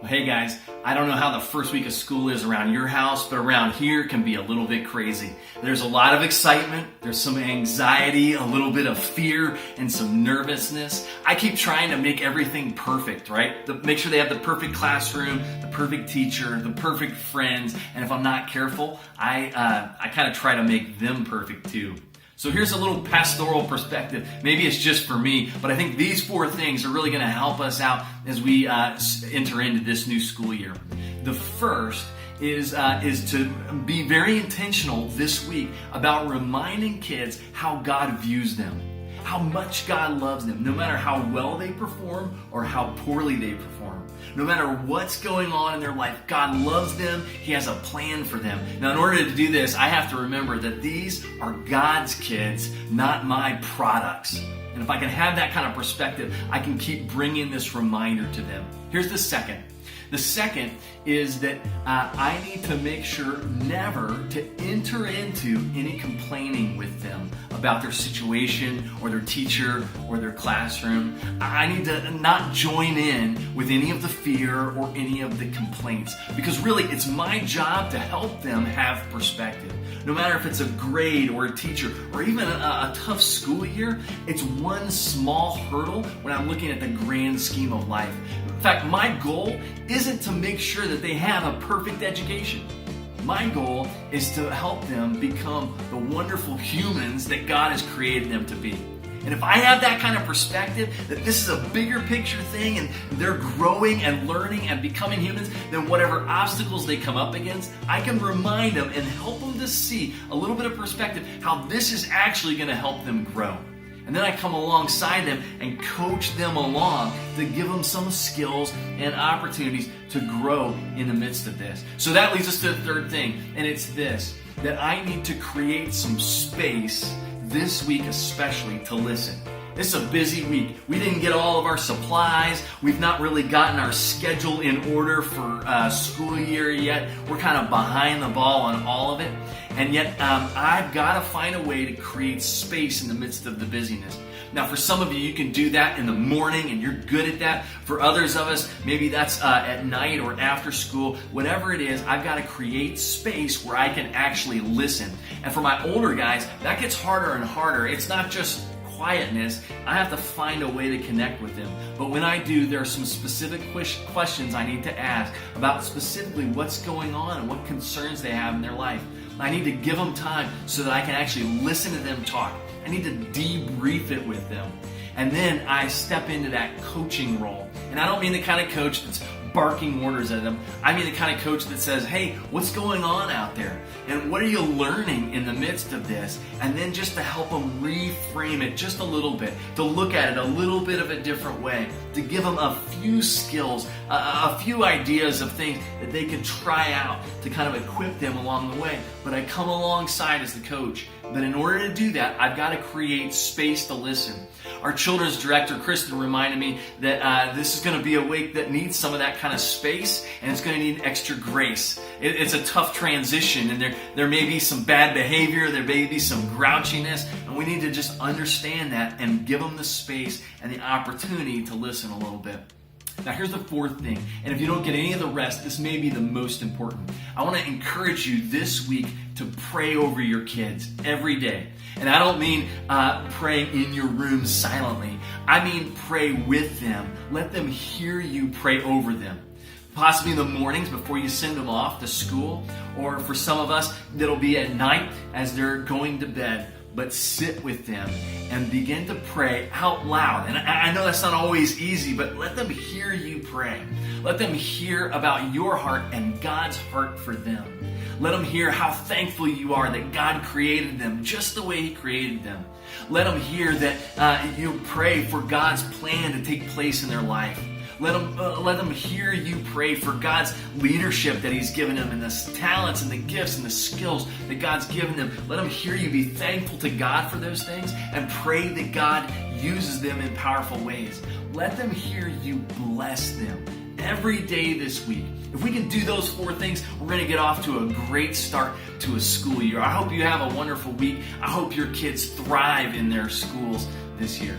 Hey guys, I don't know how the first week of school is around your house, but around here can be a little bit crazy. There's a lot of excitement, there's some anxiety, a little bit of fear, and some nervousness. I keep trying to make everything perfect, right? Make sure they have the perfect classroom, the perfect teacher, the perfect friends, and if I'm not careful, I kind of try to make them perfect too. So here's a little pastoral perspective. Maybe it's just for me, but I think these four things are really going to help us out as we enter into this new school year. The first is to be very intentional this week about reminding kids how God views them, how much God loves them, no matter how well they perform or how poorly they perform. No matter what's going on in their life, God loves them. He has a plan for them. Now, in order to do this, I have to remember that these are God's kids, not my products. And if I can have that kind of perspective, I can keep bringing this reminder to them. Here's the second. The second is that I need to make sure never to enter into any complaining with them about their situation or their teacher or their classroom. I need to not join in with any of the fear or any of the complaints, because really it's my job to help them have perspective. No matter if it's a grade or a teacher or even a tough school year, it's one small hurdle when I'm looking at the grand scheme of life. In fact, my goal isn't to make sure that they have a perfect education. My goal is to help them become the wonderful humans that God has created them to be. And if I have that kind of perspective, that this is a bigger picture thing and they're growing and learning and becoming humans, then whatever obstacles they come up against, I can remind them and help them to see a little bit of perspective how this is actually going to help them grow. And then I come alongside them and coach them along to give them some skills and opportunities to grow in the midst of this. So that leads us to the third thing, and it's this, that I need to create some space this week especially to listen. This is a busy week. We didn't get all of our supplies. We've not really gotten our schedule in order for school year yet. We're kind of behind the ball on all of it. And yet I've got to find a way to create space in the midst of the busyness. Now, for some of you, you can do that in the morning and you're good at that. For others of us, maybe that's at night or after school. Whatever it is, I've got to create space where I can actually listen. And for my older guys, that gets harder and harder. It's not just quietness. I have to find a way to connect with them. But when I do, there are some specific questions I need to ask about specifically what's going on and what concerns they have in their life. I need to give them time so that I can actually listen to them talk. I need to debrief it with them. And then I step into that coaching role. And I don't mean the kind of coach that's barking orders at them. I mean the kind of coach that says, hey, what's going on out there? And what are you learning in the midst of this? And then just to help them reframe it just a little bit, to look at it a little bit of a different way, to give them a few skills, a few ideas of things that they can try out to kind of equip them along the way. But I come alongside as the coach. But in order to do that, I've got to create space to listen. Our children's director, Kristen, reminded me that this is going to be a week that needs some of that kind of space, and it's going to need extra grace. It's a tough transition, and there may be some bad behavior, there may be some grouchiness, and we need to just understand that and give them the space and the opportunity to listen a little bit. Now here's the fourth thing, and if you don't get any of the rest, this may be the most important. I want to encourage you this week to pray over your kids every day. And I don't mean praying in your room silently. I mean pray with them. Let them hear you pray over them. Possibly in the mornings before you send them off to school, or for some of us, that'll be at night as they're going to bed. But sit with them and begin to pray out loud. And I know that's not always easy, but let them hear you pray. Let them hear about your heart and God's heart for them. Let them hear how thankful you are that God created them just the way He created them. Let them hear that you pray for God's plan to take place in their life. Let them hear you pray for God's leadership that He's given them and the talents and the gifts and the skills that God's given them. Let them hear you be thankful to God for those things and pray that God uses them in powerful ways. Let them hear you bless them every day this week. If we can do those four things, we're going to get off to a great start to a school year. I hope you have a wonderful week. I hope your kids thrive in their schools this year.